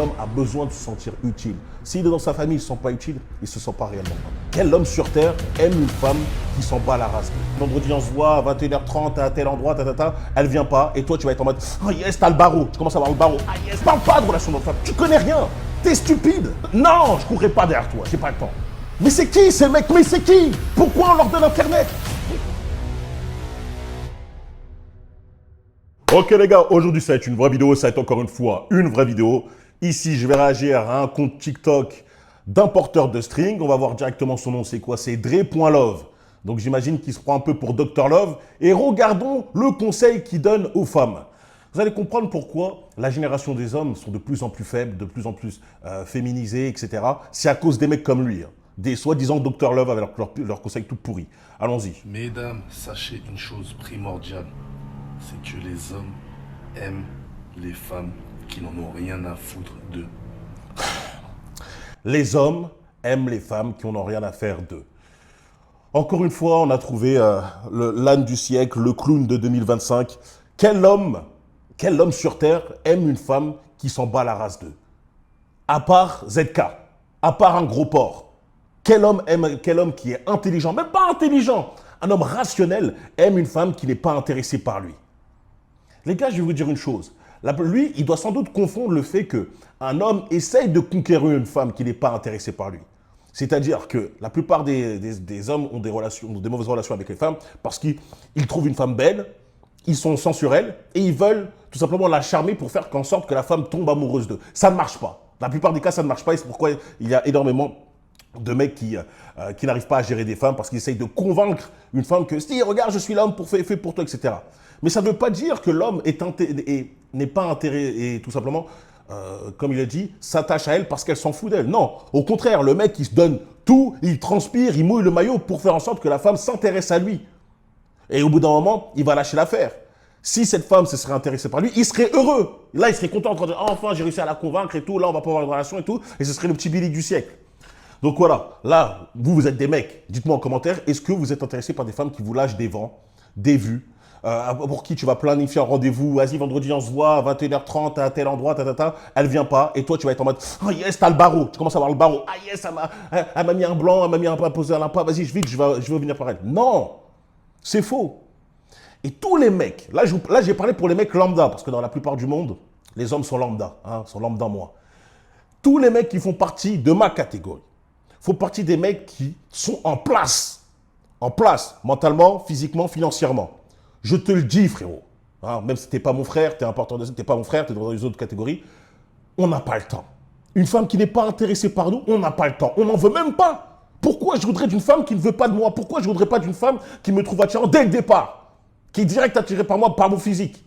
l'homme a besoin de se sentir utile. S'il est dans sa famille, il ne se sent pas utile, il ne se sent pas réellement. Quel homme sur Terre aime une femme qui s'en bat la race? Vendredi, on se voit à 21h30 à tel endroit, elle vient pas, et toi, tu vas être en mode « Oh yes, t'as le barreau », tu commences à avoir le barreau. « Ah yes, parle pas de relation d'homme-femme, tu connais rien, t'es stupide. » Non, je courrai pas derrière toi, j'ai pas le temps. Mais c'est qui ces mecs? Mais c'est qui? Pourquoi on leur donne Internet? Ok les gars, aujourd'hui ça va être une vraie vidéo, ça va être encore une fois une vraie vidéo. Ici, je vais réagir à un compte TikTok d'un porteur de string. On va voir directement son nom, c'est quoi? C'est Dre.love. Donc j'imagine qu'il se prend un peu pour Dr Love. Et regardons le conseil qu'il donne aux femmes. Vous allez comprendre pourquoi la génération des hommes sont de plus en plus faibles, de plus en plus féminisés, etc. C'est à cause des mecs comme lui, hein. Des soi-disant Dr Love avec leurs conseils tout pourris. Allons-y. Mesdames, sachez une chose primordiale, c'est que les hommes aiment les femmes qui n'en ont rien à foutre d'eux. Les hommes aiment les femmes qui n'en ont rien à faire d'eux. Encore une fois, on a trouvé l'âne du siècle, le clown de 2025. Quel homme sur Terre aime une femme qui s'en bat la race d'eux? À part ZK, à part un gros porc. Quel homme qui est intelligent, même pas intelligent, un homme rationnel aime une femme qui n'est pas intéressée par lui? Les gars, je vais vous dire une chose. Lui, il doit sans doute confondre le fait qu'un homme essaye de conquérir une femme qui n'est pas intéressée par lui. C'est-à-dire que la plupart des hommes ont des mauvaises relations avec les femmes parce qu'ils trouvent une femme belle, ils sont sans sur elle et ils veulent tout simplement la charmer pour faire en sorte que la femme tombe amoureuse d'eux. Ça ne marche pas. La plupart des cas, ça ne marche pas et c'est pourquoi il y a énormément de mecs qui n'arrivent pas à gérer des femmes parce qu'ils essayent de convaincre une femme que si, regarde, je suis l'homme fait pour toi, etc. Mais ça ne veut pas dire que l'homme n'est pas intéressé et tout simplement, comme il a dit, s'attache à elle parce qu'elle s'en fout d'elle. Non, au contraire, le mec, il se donne tout, il transpire, il mouille le maillot pour faire en sorte que la femme s'intéresse à lui. Et au bout d'un moment, il va lâcher l'affaire. Si cette femme se serait intéressée par lui, il serait heureux. Là, il serait content en train de dire, enfin, j'ai réussi à la convaincre et tout, là, on va pas avoir une relation et tout, et ce serait le petit Billy du siècle. Donc voilà, là, vous êtes des mecs. Dites-moi en commentaire, est-ce que vous êtes intéressé par des femmes qui vous lâchent des vents, des vues, pour qui tu vas planifier un rendez-vous, vas-y, vendredi, on se voit à 21h30 à tel endroit, elle vient pas, et toi, tu vas être en mode, oh yes, t'as le barreau, tu commences à avoir le barreau, ah yes, elle m'a mis un blanc, elle m'a mis un posé à l'impôt, vas-y, vite, je veux venir par elle. Non, c'est faux. Et tous les mecs, là, j'ai parlé pour les mecs lambda, parce que dans la plupart du monde, les hommes sont lambda, hein, sont lambda moi. Tous les mecs qui font partie de ma catégorie, font partie des mecs qui sont en place, mentalement, physiquement, financièrement. Je te le dis, frérot, hein, même si tu n'es pas mon frère, tu es important de ça, tu n'es pas mon frère, tu es dans les autres catégories, on n'a pas le temps. Une femme qui n'est pas intéressée par nous, on n'a pas le temps, on n'en veut même pas. Pourquoi je voudrais d'une femme qui ne veut pas de moi? Pourquoi je ne voudrais pas d'une femme qui me trouve attirant dès le départ, qui est direct attirée par moi, par mon physique?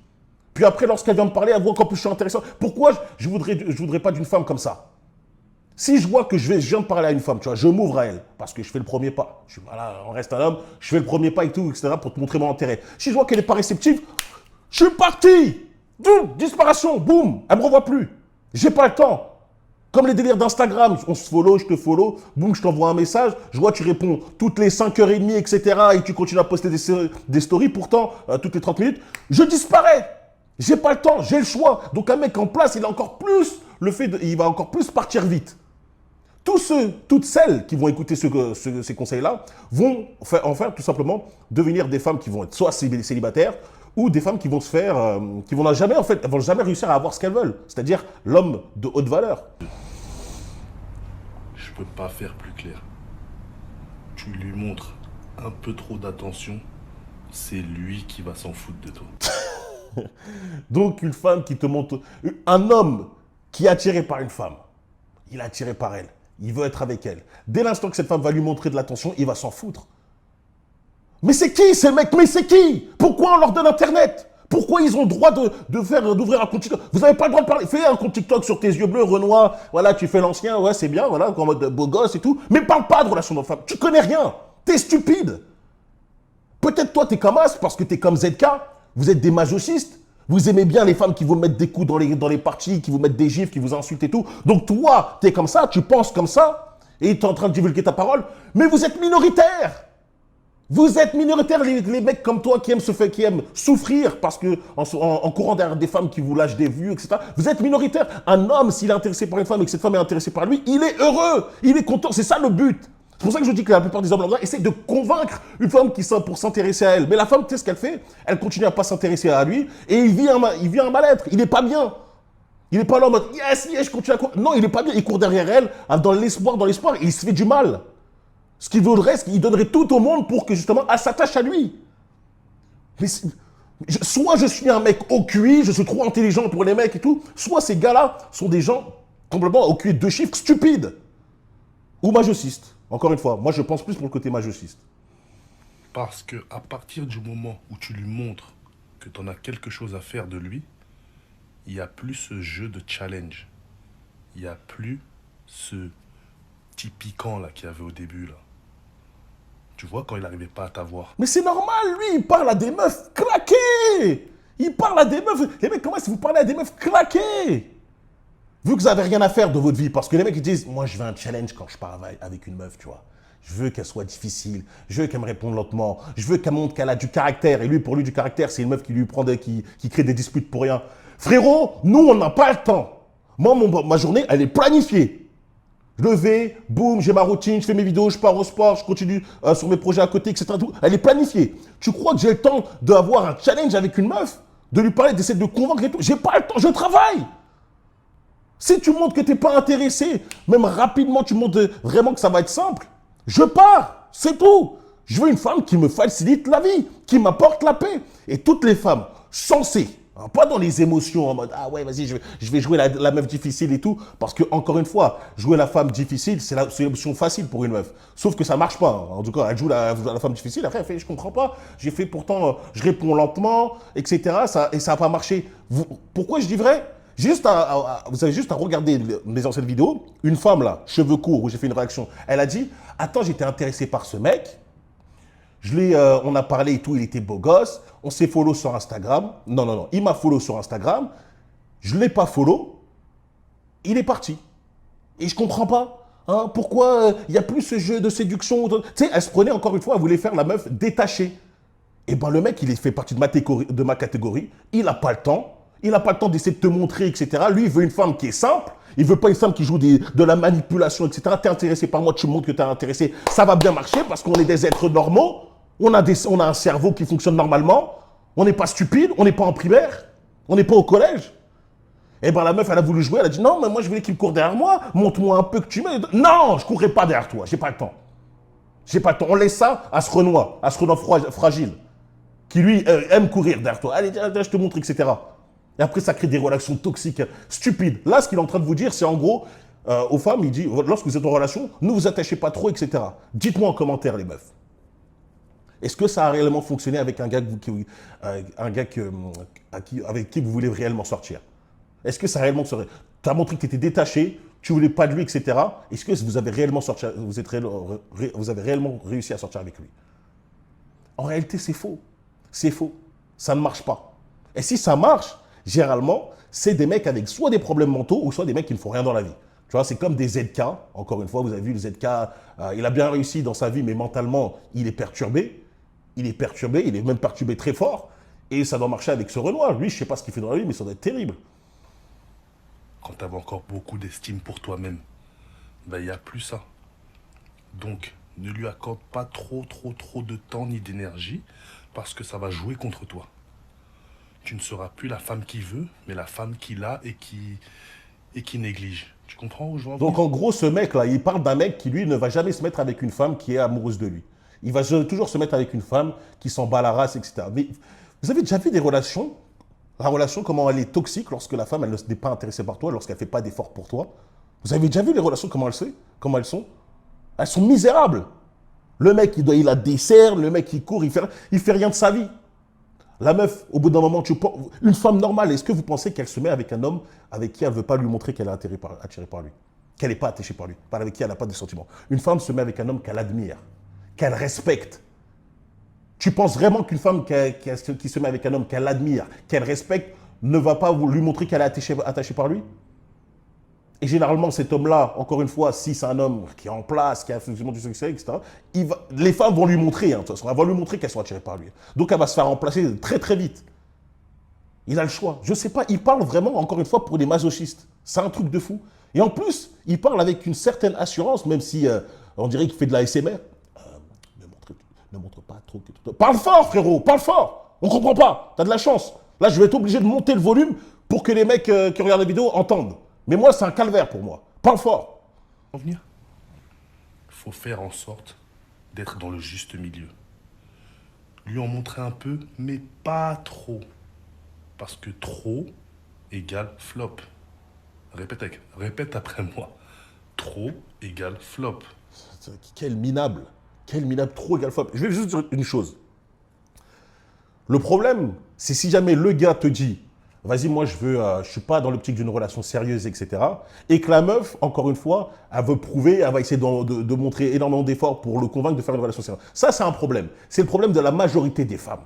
Puis après, lorsqu'elle vient me parler, elle voit qu'en plus je suis intéressant. Pourquoi je voudrais pas d'une femme comme ça? Si je vois que je viens de parler à une femme, tu vois, je m'ouvre à elle, parce que je fais le premier pas. Voilà, on reste un homme, je fais le premier pas et tout, etc., pour te montrer mon intérêt. Si je vois qu'elle n'est pas réceptive, je suis parti. Disparition, boum, elle ne me revoit plus. J'ai pas le temps. Comme les délires d'Instagram, on se follow, je te follow, boum, je t'envoie un message, je vois tu réponds toutes les 5h30, etc., et tu continues à poster des stories, pourtant, toutes les 30 minutes, je disparais. J'ai pas le temps, j'ai le choix. Donc un mec en place, il va encore plus partir vite. Toutes celles qui vont écouter ces conseils-là vont en faire tout simplement devenir des femmes qui vont être soit célibataires ou des femmes qui vont vont jamais réussir à avoir ce qu'elles veulent, c'est-à-dire l'homme de haute valeur. Je peux pas faire plus clair. Tu lui montres un peu trop d'attention, c'est lui qui va s'en foutre de toi. Donc une femme qui te montre, un homme qui est attiré par une femme, il est attiré par elle. Il veut être avec elle. Dès l'instant que cette femme va lui montrer de l'attention, il va s'en foutre. Mais c'est qui ces mecs? Mais c'est qui? Pourquoi on leur donne Internet? Pourquoi ils ont le droit d'ouvrir un compte TikTok? Vous n'avez pas le droit de parler. Fais un compte TikTok sur tes yeux bleus, Renoir. Voilà, tu fais l'ancien, ouais, c'est bien, voilà, en mode beau gosse et tout. Mais parle pas de relation d'homme-femme. Tu connais rien. T'es stupide. Peut-être toi, t'es comme As, parce que t'es comme ZK. Vous êtes des masochistes. Vous aimez bien les femmes qui vous mettent des coups dans les parties, qui vous mettent des gifs, qui vous insultent et tout. Donc toi, tu es comme ça, tu penses comme ça, et tu es en train de divulguer ta parole, mais vous êtes minoritaire. Vous êtes minoritaires, les mecs comme toi qui aiment souffrir parce que en courant derrière des femmes qui vous lâchent des vues, etc. Vous êtes minoritaires. Un homme, s'il est intéressé par une femme et que cette femme est intéressée par lui, il est heureux, il est content. C'est ça le but. C'est pour ça que je dis que la plupart des hommes lambda essaient de convaincre une femme pour s'intéresser à elle. Mais la femme, tu sais ce qu'elle fait? Elle continue à pas s'intéresser à lui et il vit un mal-être. Il n'est pas bien. Il n'est pas là en mode yes, yes, je continue à courir. Non, il n'est pas bien. Il court derrière elle dans l'espoir, et il se fait du mal. Ce qu'il voudrait, c'est qu'il donnerait tout au monde pour que justement elle s'attache à lui. Mais soit je suis un mec au QI, je suis trop intelligent pour les mecs et tout, soit ces gars-là sont des gens complètement au QI de 2 chiffres stupides. Ou majocistes. Encore une fois, moi je pense plus pour le côté majociste. Parce que à partir du moment où tu lui montres que tu en as quelque chose à faire de lui, il n'y a plus ce jeu de challenge. Il n'y a plus ce petit piquant là qu'il y avait au début là. Tu vois quand il n'arrivait pas à t'avoir. Mais c'est normal, lui, il parle à des meufs claquées. Il parle à des meufs. Les mecs, comment est-ce que vous parlez à des meufs claquées? Vu que vous n'avez rien à faire de votre vie, parce que les mecs ils disent, moi je veux un challenge quand je parle avec une meuf, tu vois. Je veux qu'elle soit difficile, je veux qu'elle me réponde lentement, je veux qu'elle montre qu'elle a du caractère. Et lui, pour lui, du caractère, c'est une meuf qui lui prend qui crée des disputes pour rien. Frérot, nous, on n'a pas le temps. Moi, ma journée, elle est planifiée. Je le vais, boum, j'ai ma routine, je fais mes vidéos, je pars au sport, je continue sur mes projets à côté, etc. Tout. Elle est planifiée. Tu crois que j'ai le temps d'avoir un challenge avec une meuf? De lui parler, d'essayer de convaincre et tout? J'ai pas le temps, je travaille. Si tu montres que tu n'es pas intéressé, même rapidement, tu montres vraiment que ça va être simple, je pars, c'est tout. Je veux une femme qui me facilite la vie, qui m'apporte la paix. Et toutes les femmes sensées, hein, pas dans les émotions en mode « Ah ouais, vas-y, je vais jouer la meuf difficile et tout ». Parce que, encore une fois, jouer la femme difficile, c'est l'option facile pour une meuf. Sauf que ça ne marche pas. Hein. En tout cas, elle joue la femme difficile, après elle fait « Je comprends pas, j'ai fait pourtant, je réponds lentement, etc. » Et ça n'a pas marché. Pourquoi je dis vrai? Vous avez juste à regarder mes anciennes vidéos. Une femme là, cheveux courts, où j'ai fait une réaction, elle a dit « Attends, j'étais intéressé par ce mec. On a parlé et tout, il était beau gosse. On s'est follow sur Instagram. Non. Il m'a follow sur Instagram. Je ne l'ai pas follow. Il est parti. Et je ne comprends pas. Hein, pourquoi il n'y a plus ce jeu de séduction. Tu sais, elle se prenait encore une fois, elle voulait faire la meuf détachée. Et ben le mec, il fait partie de ma catégorie. Il n'a pas le temps. Il n'a pas le temps d'essayer de te montrer, etc. Lui, il veut une femme qui est simple. Il ne veut pas une femme qui joue de la manipulation, etc. Tu es intéressé par moi, tu montres que tu es intéressé. Ça va bien marcher parce qu'on est des êtres normaux. On a un cerveau qui fonctionne normalement. On n'est pas stupide. On n'est pas en primaire. On n'est pas au collège. Et bien la meuf, elle a voulu jouer. Elle a dit non, mais moi, je voulais qu'il court derrière moi. Montre-moi un peu que tu m'aides. Non, je ne courrai pas derrière toi. J'ai pas le temps. J'ai pas le temps. On laisse ça à ce Renoir fragile, qui lui aime courir derrière toi. Allez, je te montre, etc. Et après, ça crée des relations toxiques, stupides. Là, ce qu'il est en train de vous dire, c'est en gros, aux femmes, il dit, lorsque vous êtes en relation, ne vous attachez pas trop, etc. Dites-moi en commentaire, les meufs. Est-ce que ça a réellement fonctionné avec un gars, avec qui vous voulez réellement sortir? Est-ce que ça a réellement sorti? Tu as montré que tu étais détaché, tu ne voulais pas de lui, etc. Est-ce que vous avez réellement vous avez réellement réussi à sortir avec lui? En réalité, c'est faux. C'est faux. Ça ne marche pas. Et si ça marche, généralement, c'est des mecs avec soit des problèmes mentaux ou soit des mecs qui ne font rien dans la vie. Tu vois, c'est comme des ZK. Encore une fois, vous avez vu le ZK, il a bien réussi dans sa vie, mais mentalement, il est perturbé. Il est même perturbé très fort. Et ça doit marcher avec ce Renoir. Lui, je ne sais pas ce qu'il fait dans la vie, mais ça doit être terrible. Quand tu avais encore beaucoup d'estime pour toi-même, ben, il n'y a plus ça. Donc, ne lui accorde pas trop de temps ni d'énergie parce que ça va jouer contre toi. Tu ne seras plus la femme qu'il veut, mais la femme qu'il a et qui néglige. Tu comprends où je veux en venir? Donc en gros, ce mec-là, il parle d'un mec qui, lui, ne va jamais se mettre avec une femme qui est amoureuse de lui. Il va toujours se mettre avec une femme qui s'en bat la race, etc. Mais vous avez déjà vu des relations? La relation, comment elle est toxique lorsque la femme, elle n'est pas intéressée par toi, lorsqu'elle ne fait pas d'efforts pour toi. Vous avez déjà vu les relations, comment elles sont? Elles sont misérables. Le mec, il a des serres, le mec, il court, il fait rien de sa vie. La meuf, au bout d'un moment, une femme normale, est-ce que vous pensez qu'elle se met avec un homme avec qui elle ne veut pas lui montrer qu'elle est attirée par lui? Qu'elle n'est pas attachée par lui, avec qui elle n'a pas de sentiments? Une femme se met avec un homme qu'elle admire, qu'elle respecte. Tu penses vraiment qu'une femme qui se met avec un homme qu'elle admire, qu'elle respecte, ne va pas lui montrer qu'elle est attachée par lui? Et généralement, cet homme-là, encore une fois, si c'est un homme qui est en place, qui a effectivement du succès, etc., les femmes vont lui montrer, hein, de toute façon, elles vont lui montrer qu'elles sont attirées par lui. Donc elle va se faire remplacer très très vite. Il a le choix. Je ne sais pas, il parle vraiment, encore une fois, pour des masochistes. C'est un truc de fou. Et en plus, il parle avec une certaine assurance, même si on dirait qu'il fait de la SMR. Ne montre pas trop que... Parle fort, frérot, parle fort. On ne comprend pas, tu as de la chance. Là, je vais être obligé de monter le volume pour que les mecs qui regardent la vidéo entendent. Mais moi, c'est un calvaire pour moi. Parle fort. Il faut faire en sorte d'être dans le juste milieu. Lui en montrer un peu, mais pas trop. Parce que trop égale flop. Répète après moi. Trop égale flop. Quel minable. Quel minable, trop égale flop. Je vais juste dire une chose. Le problème, c'est si jamais le gars te dit « Vas-y, moi, je suis pas dans l'optique d'une relation sérieuse, etc. » Et que la meuf, encore une fois, elle veut prouver, elle va essayer de montrer énormément d'efforts pour le convaincre de faire une relation sérieuse. Ça, c'est un problème. C'est le problème de la majorité des femmes.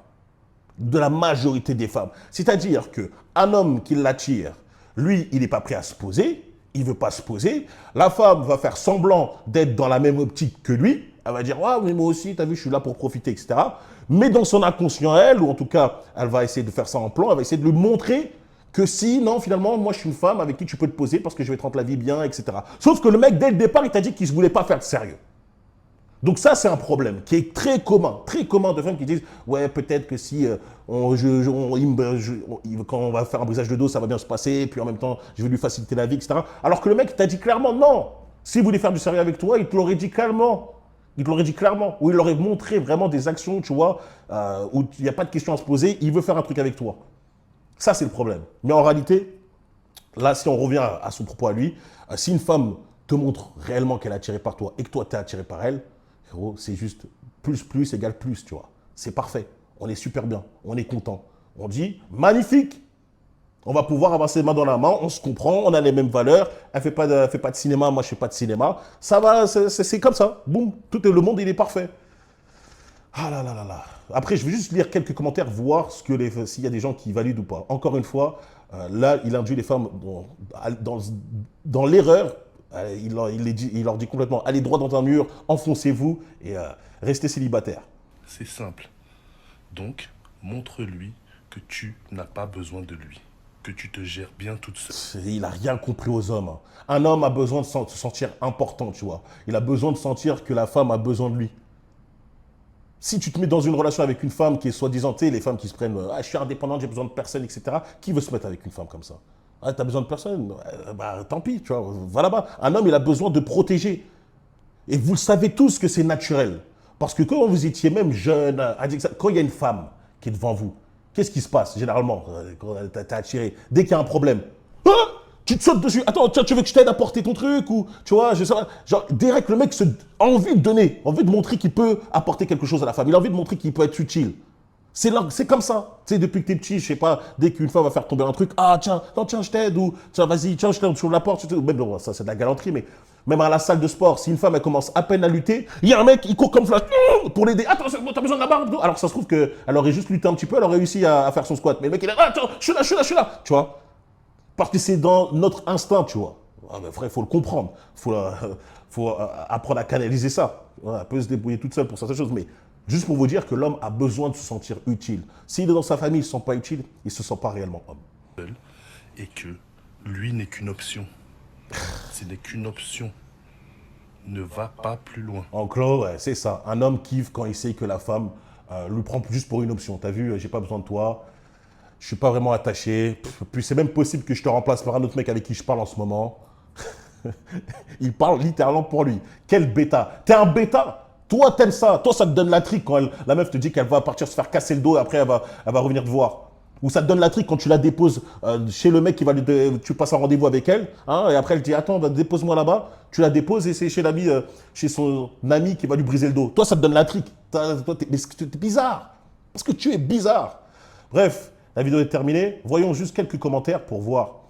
De la majorité des femmes. C'est-à-dire qu'un homme qui l'attire, lui, il n'est pas prêt à se poser, il ne veut pas se poser. La femme va faire semblant d'être dans la même optique que lui. Elle va dire « Ah, mais moi aussi, tu as vu, je suis là pour profiter, etc. » Mais dans son inconscient, elle, ou en tout cas, elle va essayer de faire ça en plan, elle va essayer de lui montrer que si, non, finalement, moi, je suis une femme avec qui tu peux te poser parce que je vais te rendre la vie bien, etc. Sauf que le mec, dès le départ, il t'a dit qu'il ne voulait pas faire de sérieux. Donc ça, c'est un problème qui est très commun de femmes qui disent « Ouais, peut-être que si quand on va faire un brisage de dos, ça va bien se passer, puis en même temps, je vais lui faciliter la vie, etc. » Alors que le mec t'a dit clairement « Non, s'il voulait faire du sérieux avec toi, il te l'aurait dit clairement. » Il te l'aurait dit clairement, ou il aurait montré vraiment des actions, tu vois, où il n'y a pas de question à se poser, il veut faire un truc avec toi. Ça, c'est le problème. Mais en réalité, là, si on revient à son propos à lui, si une femme te montre réellement qu'elle est attirée par toi et que toi, tu es attiré par elle, c'est juste plus égale plus, tu vois. C'est parfait. On est super bien. On est content. On dit magnifique. On va pouvoir avancer les mains dans la main. On se comprend. On a les mêmes valeurs. Elle fait pas de cinéma. Moi, je fais pas de cinéma. Ça va. C'est comme ça. Boum. Le monde, il est parfait. Ah là là là là. Après, je vais juste lire quelques commentaires, voir s'il y a des gens qui valident ou pas. Encore une fois, là, il induit les femmes dans l'erreur. Il leur dit complètement, allez droit dans un mur, enfoncez-vous et restez célibataire. C'est simple. Donc, montre-lui que tu n'as pas besoin de lui, que tu te gères bien toute seule. Il n'a rien compris aux hommes. Un homme a besoin de se sentir important, tu vois. Il a besoin de sentir que la femme a besoin de lui. Si tu te mets dans une relation avec une femme qui est soi-disant, tu sais, les femmes qui se prennent « Ah, je suis indépendante, j'ai besoin de personne, etc. » Qui veut se mettre avec une femme comme ça? Ah, t'as besoin de personne? Bah, tant pis, tu vois, va là-bas. Un homme, il a besoin de protéger. Et vous le savez tous que c'est naturel. Parce que quand vous étiez même jeune, quand il y a une femme qui est devant vous, qu'est-ce qui se passe généralement quand t'es attiré? Dès qu'il y a un problème, ah, tu te sautes dessus. Attends, tu veux que je t'aide à porter ton truc ou tu vois, je sais pas. Genre, direct, le mec a envie de donner, envie de montrer qu'il peut apporter quelque chose à la femme. Il a envie de montrer qu'il peut être utile. C'est comme ça. Tu sais, depuis que t'es petit, je sais pas, dès qu'une femme va faire tomber un truc, ah tiens, non, tiens, je t'aide, ou tiens, vas-y, tiens, je t'aide sur la porte. Même, bon, ça, c'est de la galanterie, mais même à la salle de sport, si une femme, elle commence à peine à lutter, il y a un mec, il court comme flash pour l'aider. Attends, t'as besoin de la barre. Alors, ça se trouve qu'elle aurait juste lutté un petit peu, elle aurait réussi à faire son squat. Mais le mec, il est là, attends, je suis là. Tu vois? Parce que c'est dans notre instinct, tu vois. Ah, mais frère, il faut le comprendre. Faut apprendre à canaliser ça. Elle peut se débrouiller toute seule pour certaines choses, mais juste pour vous dire que l'homme a besoin de se sentir utile. S'il est dans sa famille, il ne se sent pas utile, il ne se sent pas réellement homme. Et que lui n'est qu'une option. Ce n'est qu'une option. Ne va pas plus loin. En gros, ouais, c'est ça. Un homme kiffe quand il sait que la femme le prend juste pour une option. T'as vu, j'ai pas besoin de toi. Je suis pas vraiment attaché. Puis c'est même possible que je te remplace par un autre mec avec qui je parle en ce moment. Il parle littéralement pour lui. Quel bêta. T'es un bêta. Toi, t'aimes ça. Toi, ça te donne la trique quand la meuf te dit qu'elle va partir se faire casser le dos et après, elle va revenir te voir. Ou ça te donne la trique quand tu la déposes chez le mec qui va tu passes un rendez-vous avec elle. Hein, et après, elle te dit, attends, dépose-moi là-bas. Tu la déposes et c'est chez son ami qui va lui briser le dos. Toi, ça te donne la trique. Toi, t'es bizarre. Parce que tu es bizarre. Bref, la vidéo est terminée. Voyons juste quelques commentaires pour voir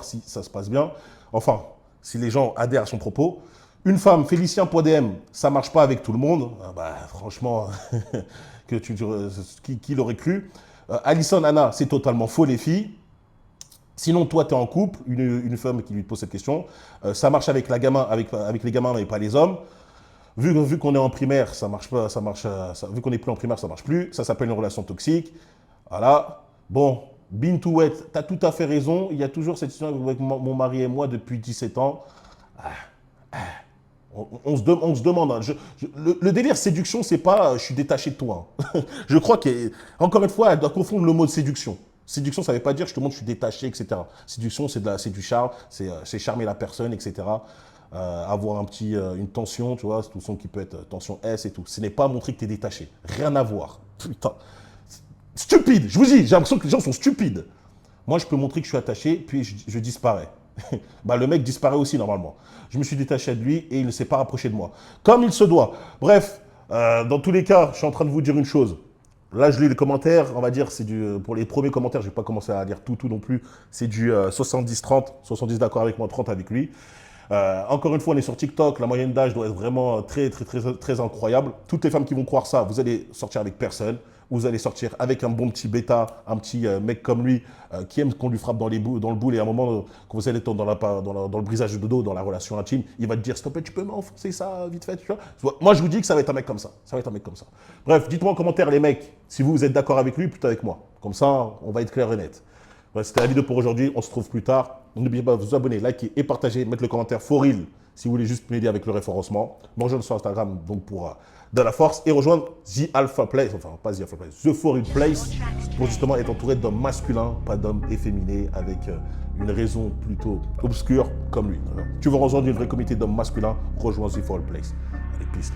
si ça se passe bien. Enfin, si les gens adhèrent à son propos. Une femme, Félicien.dm, ça ne marche pas avec tout le monde. Ah bah, franchement, qui l'aurait cru? Alison Anna, c'est totalement faux, les filles. Sinon, toi, tu es en couple, une femme qui lui pose cette question. Ça marche avec, avec les gamins, mais pas les hommes. Vu qu'on est en primaire, ça marche pas, vu qu'on est plus en primaire, ça marche plus. Ça s'appelle une relation toxique. Voilà. Bon, Bintou, tu as tout à fait raison. Il y a toujours cette histoire avec mon mari et moi depuis 17 ans. On se demande. Hein. Le délire séduction, c'est pas je suis détaché de toi. Hein. Je crois qu'encore une fois, elle doit confondre le mot de séduction. Séduction, ça ne veut pas dire je te montre je suis détaché, etc. Séduction, c'est du charme, c'est charmer la personne, etc. Avoir une tension, tu vois, tout son qui peut être tension S et tout. Ce n'est pas montrer que tu es détaché. Rien à voir. Putain. Stupide, je vous dis, j'ai l'impression que les gens sont stupides. Moi, je peux montrer que je suis attaché, puis je disparais. Bah, le mec disparaît aussi normalement. Je me suis détaché de lui et il ne s'est pas rapproché de moi. Comme il se doit. Bref, dans tous les cas, je suis en train de vous dire une chose. Là, je lis les commentaires, on va dire, pour les premiers commentaires, je ne vais pas commencer à lire tout non plus. C'est du 70-30, 70 d'accord avec moi, 30 avec lui. Encore une fois, on est sur TikTok, la moyenne d'âge doit être vraiment très incroyable. Toutes les femmes qui vont croire ça, vous allez sortir avec personne. Vous allez sortir avec un bon petit bêta, un petit mec comme lui, qui aime qu'on lui frappe dans le boule et à un moment, quand vous allez être dans le brisage de dos, dans la relation intime, il va te dire, s'il te plaît, tu peux m'enfoncer ça vite fait, tu vois. Moi, je vous dis que ça va être un mec comme ça. Ça va être un mec comme ça. Bref, dites-moi en commentaire, les mecs, si vous êtes d'accord avec lui, plutôt avec moi. Comme ça, on va être clair et net. Bref, c'était la vidéo pour aujourd'hui. On se retrouve plus tard. N'oubliez pas de vous abonner, liker et partager, mettre le commentaire for real si vous voulez juste m'aider avec le référencement. Me rejoindre sur Instagram donc pour de la force et rejoindre The Alpha Place, enfin pas The Alpha Place, The For Real Place pour justement être entouré d'hommes masculins, pas d'hommes efféminés avec une raison plutôt obscure comme lui. Tu veux rejoindre une vraie communauté d'hommes masculins, rejoins The For Real Place. Allez, peace.